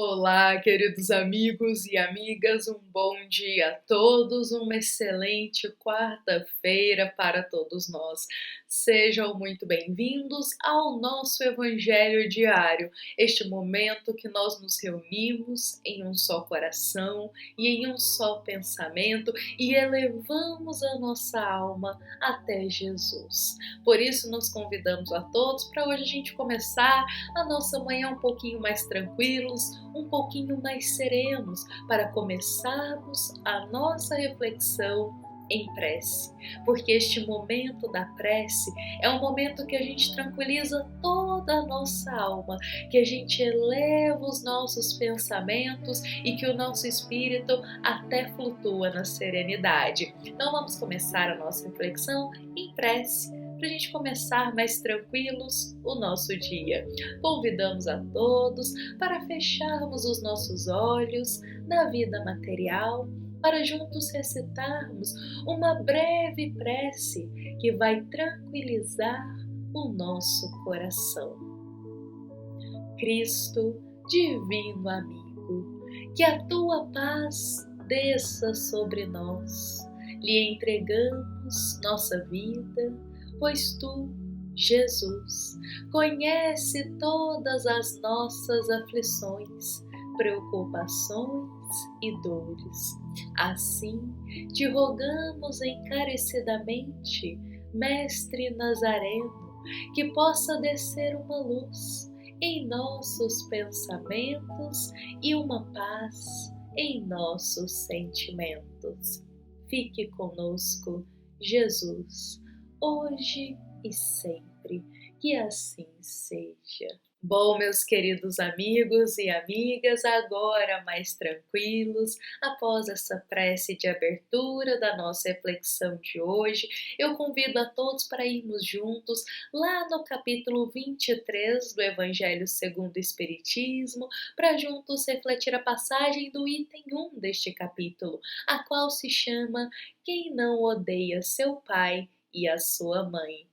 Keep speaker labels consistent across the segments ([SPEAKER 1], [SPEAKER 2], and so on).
[SPEAKER 1] Olá, queridos amigos e amigas, um bom dia a todos, uma excelente quarta-feira para todos nós. Sejam muito bem-vindos ao nosso Evangelho Diário, este momento que nós nos reunimos em um só coração e em um só pensamento e elevamos a nossa alma até Jesus. Por isso, nós convidamos a todos para hoje a gente começar a nossa manhã um pouquinho mais tranquilos, um pouquinho mais serenos, para começarmos a nossa reflexão em prece, porque este momento da prece é um momento que a gente tranquiliza toda a nossa alma, que a gente eleva os nossos pensamentos e que o nosso espírito até flutua na serenidade. Então vamos começar a nossa reflexão em prece, para a gente começar mais tranquilos o nosso dia. Convidamos a todos para fecharmos os nossos olhos na vida material, para juntos recitarmos uma breve prece que vai tranquilizar o nosso coração. Cristo, divino amigo, que a tua paz desça sobre nós. Lhe entregamos nossa vida, pois tu, Jesus, conhece todas as nossas aflições, preocupações e dores. Assim, te rogamos encarecidamente, Mestre Nazareno, que possa descer uma luz em nossos pensamentos e uma paz em nossos sentimentos. Fique conosco, Jesus, hoje e sempre, que assim seja. Bom, meus queridos amigos e amigas, agora mais tranquilos, após essa prece de abertura da nossa reflexão de hoje, eu convido a todos para irmos juntos lá no capítulo 23 do Evangelho segundo o Espiritismo, para juntos refletir a passagem do item 1 deste capítulo, a qual se chama Quem não odeia seu pai e a sua mãe.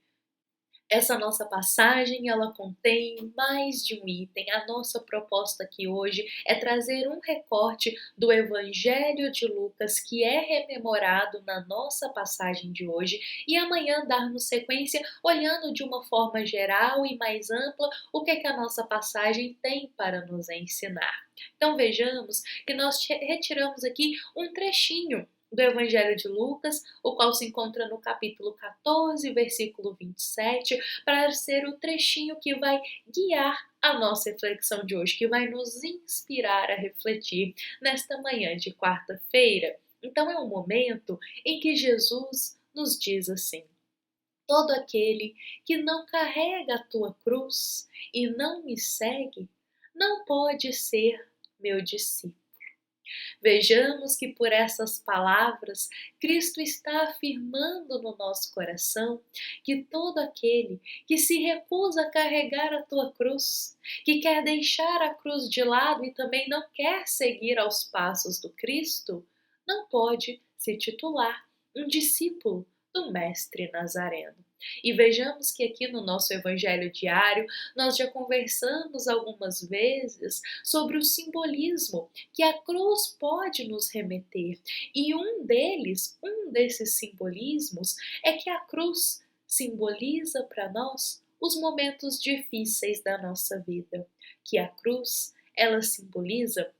[SPEAKER 1] Essa nossa passagem, ela contém mais de um item. A nossa proposta aqui hoje é trazer um recorte do Evangelho de Lucas que é rememorado na nossa passagem de hoje e amanhã darmos sequência olhando de uma forma geral e mais ampla o que a nossa passagem tem para nos ensinar. Então vejamos que nós retiramos aqui um trechinho do Evangelho de Lucas, o qual se encontra no capítulo 14, versículo 27, para ser o trechinho que vai guiar a nossa reflexão de hoje, que vai nos inspirar a refletir nesta manhã de quarta-feira. Então é um momento em que Jesus nos diz assim: todo aquele que não carrega a tua cruz e não me segue, não pode ser meu discípulo. Vejamos que por essas palavras, Cristo está afirmando no nosso coração que todo aquele que se recusa a carregar a tua cruz, que quer deixar a cruz de lado e também não quer seguir aos passos do Cristo, não pode se titular um discípulo do Mestre Nazareno. E vejamos que aqui no nosso Evangelho diário nós já conversamos algumas vezes sobre o simbolismo que a cruz pode nos remeter. E um desses simbolismos é que a cruz simboliza para nós os momentos difíceis da nossa vida, que a cruz, ela simboliza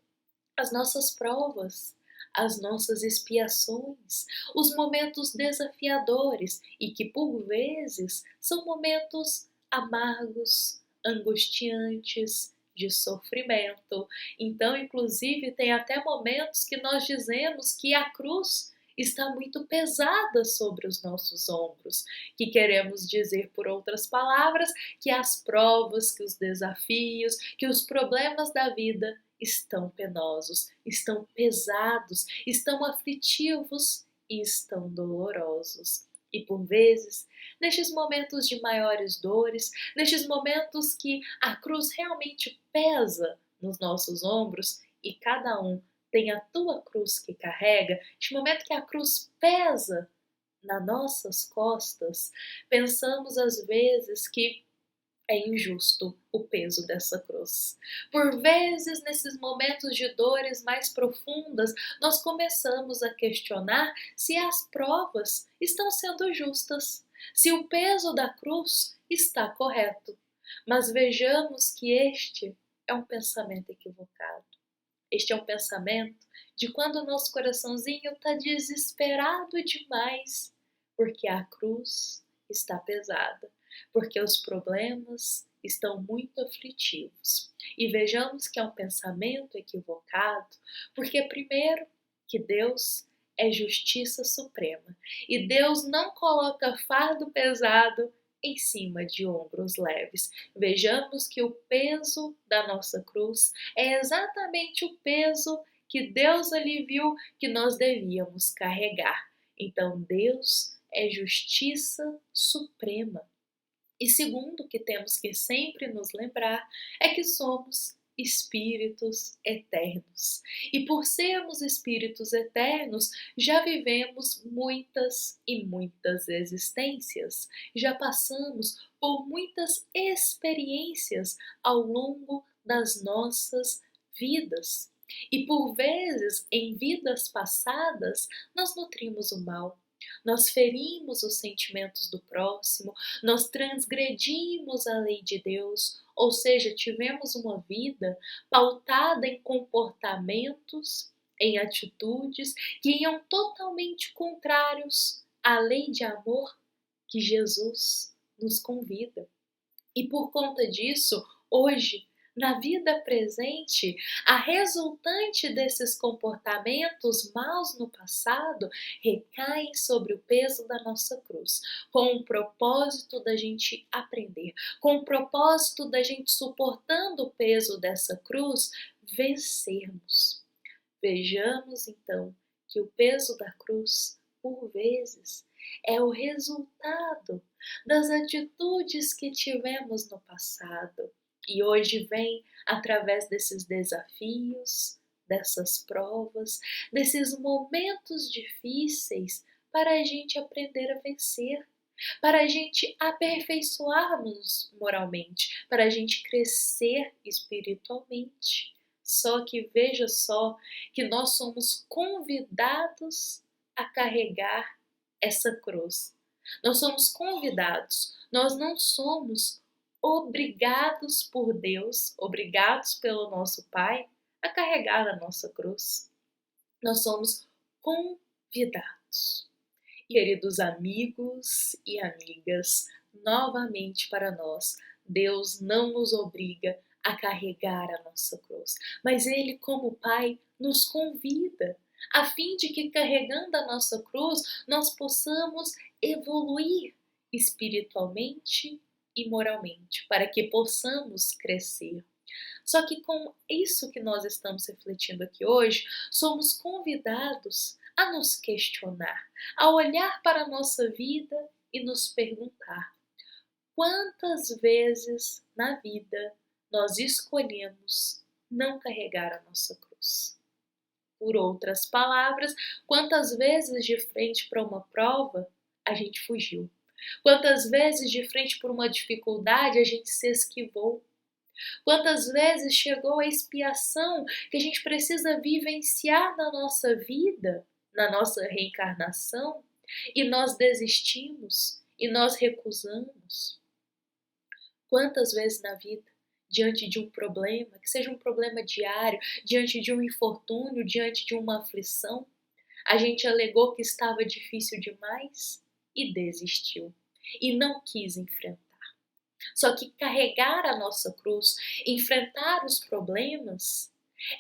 [SPEAKER 1] as nossas provas, as nossas expiações, os momentos desafiadores e que por vezes são momentos amargos, angustiantes, de sofrimento. Então, inclusive, tem até momentos que nós dizemos que a cruz está muito pesada sobre os nossos ombros, que queremos dizer, por outras palavras, que as provas, que os desafios, que os problemas da vida estão penosos, estão pesados, estão aflitivos e estão dolorosos. E por vezes, nestes momentos de maiores dores, nestes momentos que a cruz realmente pesa nos nossos ombros e cada um tem a tua cruz que carrega, neste momento que a cruz pesa nas nossas costas, pensamos às vezes que É injusto o peso dessa cruz. Por vezes, nesses momentos de dores mais profundas, nós começamos a questionar se as provas estão sendo justas, se o peso da cruz está correto. Mas vejamos que este é um pensamento equivocado. Este é um pensamento de quando o nosso coraçãozinho está desesperado demais, porque a cruz está pesada, porque os problemas estão muito aflitivos. E vejamos que é um pensamento equivocado, porque primeiro que Deus é justiça suprema e Deus não coloca fardo pesado em cima de ombros leves. Vejamos que o peso da nossa cruz é exatamente o peso que Deus ali viu que nós devíamos carregar. Então Deus é justiça suprema. E segundo, que temos que sempre nos lembrar é que somos espíritos eternos. E por sermos espíritos eternos, já vivemos muitas e muitas existências. Já passamos por muitas experiências ao longo das nossas vidas. E por vezes, em vidas passadas, nós nutrimos o mal. Nós ferimos os sentimentos do próximo, nós transgredimos a lei de Deus, ou seja, tivemos uma vida pautada em comportamentos, em atitudes que iam totalmente contrários à lei de amor que Jesus nos convida. E por conta disso, hoje, na vida presente, a resultante desses comportamentos maus no passado recaem sobre o peso da nossa cruz, com o propósito da gente aprender, com o propósito da gente, suportando o peso dessa cruz, vencermos. Vejamos então que o peso da cruz, por vezes, é o resultado das atitudes que tivemos no passado e hoje vem através desses desafios, dessas provas, desses momentos difíceis para a gente aprender a vencer, para a gente aperfeiçoarmos moralmente, para a gente crescer espiritualmente. Só que veja só que nós somos convidados a carregar essa cruz. Nós somos convidados, nós não somos obrigados por Deus, obrigados pelo nosso Pai a carregar a nossa cruz. Nós somos convidados. Queridos amigos e amigas, novamente para nós, Deus não nos obriga a carregar a nossa cruz, mas Ele, como Pai, nos convida, a fim de que, carregando a nossa cruz, nós possamos evoluir espiritualmente e moralmente, para que possamos crescer. Só que com isso que nós estamos refletindo aqui hoje, somos convidados a nos questionar, a olhar para a nossa vida e nos perguntar: quantas vezes na vida nós escolhemos não carregar a nossa cruz? Por outras palavras, quantas vezes de frente para uma prova a gente fugiu? Quantas vezes de frente por uma dificuldade a gente se esquivou? Quantas vezes chegou a expiação que a gente precisa vivenciar na nossa vida, na nossa reencarnação, e nós desistimos e nós recusamos? Quantas vezes na vida, diante de um problema, que seja um problema diário, diante de um infortúnio, diante de uma aflição, a gente alegou que estava difícil demais e desistiu, e não quis enfrentar. Só que carregar a nossa cruz, enfrentar os problemas,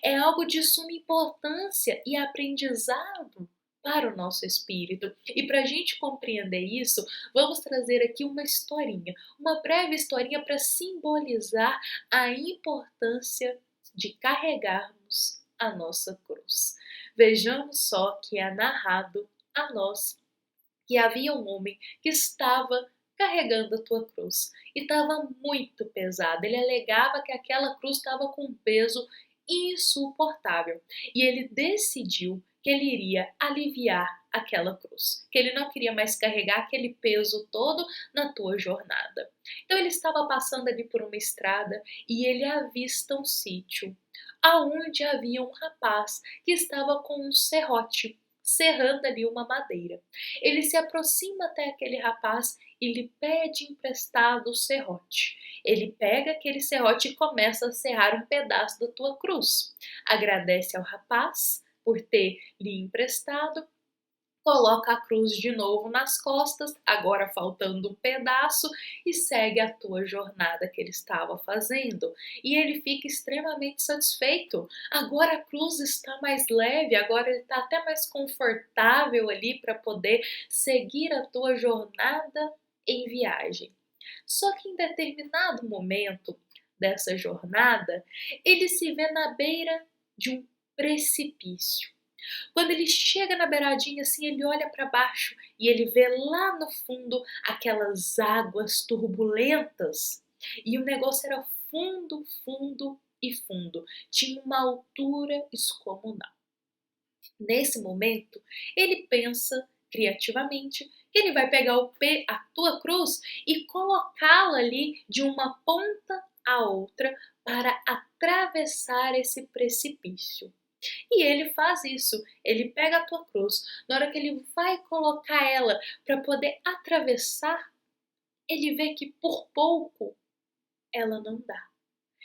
[SPEAKER 1] é algo de suma importância e aprendizado para o nosso espírito. E para a gente compreender isso, vamos trazer aqui uma historinha, uma breve historinha para simbolizar a importância de carregarmos a nossa cruz. Vejamos só que é narrado a nós que havia um homem que estava carregando a tua cruz e estava muito pesado. Ele alegava que aquela cruz estava com um peso insuportável e ele decidiu que ele iria aliviar aquela cruz, que ele não queria mais carregar aquele peso todo na tua jornada. Então ele estava passando ali por uma estrada e ele avista um sítio, aonde havia um rapaz que estava com um serrote, serrando ali uma madeira. Ele se aproxima até aquele rapaz e lhe pede emprestado o serrote. Ele pega aquele serrote e começa a serrar um pedaço da tua cruz. Agradece ao rapaz por ter lhe emprestado, coloca a cruz de novo nas costas, agora faltando um pedaço, e segue a tua jornada que ele estava fazendo. E ele fica extremamente satisfeito. Agora a cruz está mais leve, agora ele está até mais confortável ali para poder seguir a tua jornada em viagem. Só que em determinado momento dessa jornada, ele se vê na beira de um precipício. Quando ele chega na beiradinha assim, ele olha para baixo e ele vê lá no fundo aquelas águas turbulentas. E o negócio era fundo, fundo e fundo. Tinha uma altura descomunal. Nesse momento, ele pensa criativamente que ele vai pegar a tua cruz e colocá-la ali de uma ponta a outra para atravessar esse precipício. E ele faz isso, ele pega a tua cruz, na hora que ele vai colocar ela para poder atravessar, ele vê que por pouco ela não dá.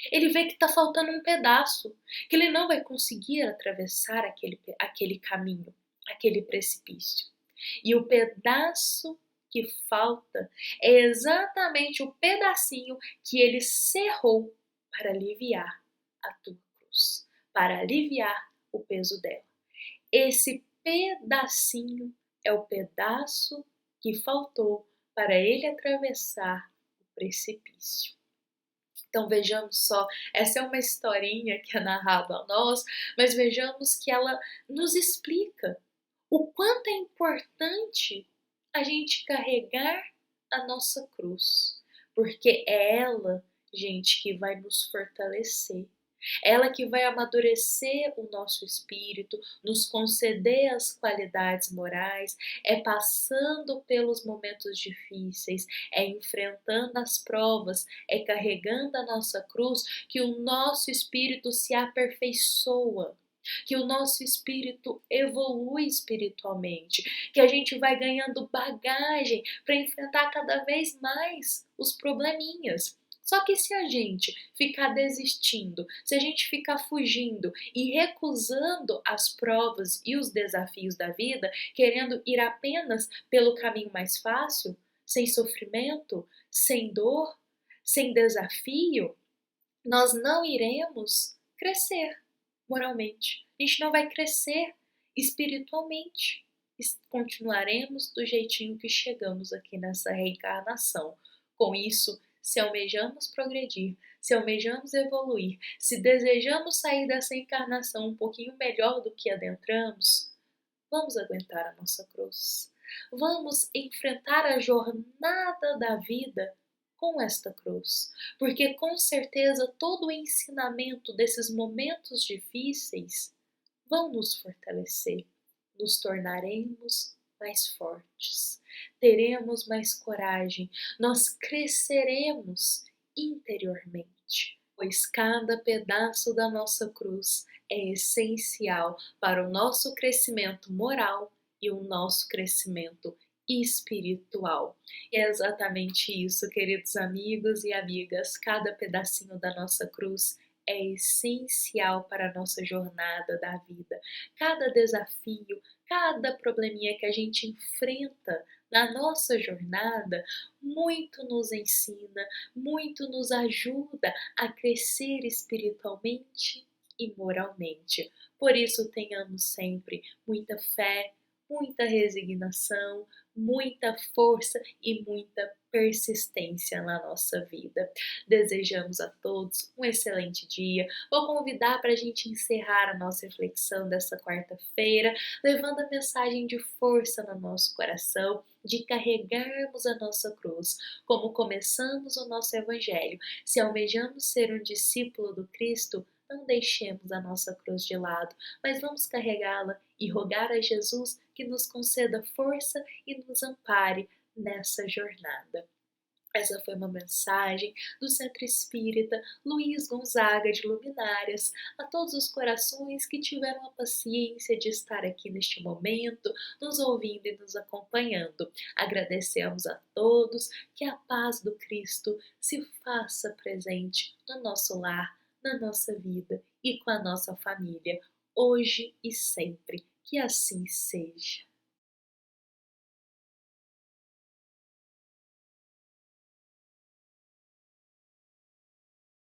[SPEAKER 1] Ele vê que está faltando um pedaço, que ele não vai conseguir atravessar aquele caminho, aquele precipício. E o pedaço que falta é exatamente o pedacinho que ele cerrou para aliviar a tua cruz, para aliviar o peso dela. Esse pedacinho é o pedaço que faltou para ele atravessar o precipício. Então vejamos só, essa é uma historinha que é narrada a nós, mas vejamos que ela nos explica o quanto é importante a gente carregar a nossa cruz, porque é ela, gente, que vai nos fortalecer. Ela que vai amadurecer o nosso espírito, nos conceder as qualidades morais, é passando pelos momentos difíceis, é enfrentando as provas, é carregando a nossa cruz que o nosso espírito se aperfeiçoa, que o nosso espírito evolui espiritualmente, que a gente vai ganhando bagagem para enfrentar cada vez mais os probleminhas. Só que se a gente ficar desistindo, se a gente ficar fugindo e recusando as provas e os desafios da vida, querendo ir apenas pelo caminho mais fácil, sem sofrimento, sem dor, sem desafio, nós não iremos crescer moralmente. A gente não vai crescer espiritualmente. Continuaremos do jeitinho que chegamos aqui nessa reencarnação. Com isso, se almejamos progredir, se almejamos evoluir, se desejamos sair dessa encarnação um pouquinho melhor do que adentramos, vamos aguentar a nossa cruz. Vamos enfrentar a jornada da vida com esta cruz, porque com certeza todo o ensinamento desses momentos difíceis vão nos fortalecer, nos tornaremos mais fortes, teremos mais coragem, nós cresceremos interiormente, pois cada pedaço da nossa cruz é essencial para o nosso crescimento moral e o nosso crescimento espiritual. E é exatamente isso, queridos amigos e amigas, cada pedacinho da nossa cruz é essencial para a nossa jornada da vida. Cada desafio, cada probleminha que a gente enfrenta na nossa jornada, muito nos ensina, muito nos ajuda a crescer espiritualmente e moralmente. Por isso, tenhamos sempre muita fé, muita resignação, muita força e muita persistência na nossa vida. Desejamos a todos um excelente dia. Vou convidar para a gente encerrar a nossa reflexão dessa quarta-feira, levando a mensagem de força no nosso coração, de carregarmos a nossa cruz, como começamos o nosso Evangelho. Se almejamos ser um discípulo do Cristo, não deixemos a nossa cruz de lado, mas vamos carregá-la e rogar a Jesus que nos conceda força e nos ampare nessa jornada. Essa foi uma mensagem do Centro Espírita Luiz Gonzaga de Luminárias, a todos os corações que tiveram a paciência de estar aqui neste momento, nos ouvindo e nos acompanhando. Agradecemos a todos, que a paz do Cristo se faça presente no nosso lar, na nossa vida e com a nossa família, hoje e sempre. Que assim seja.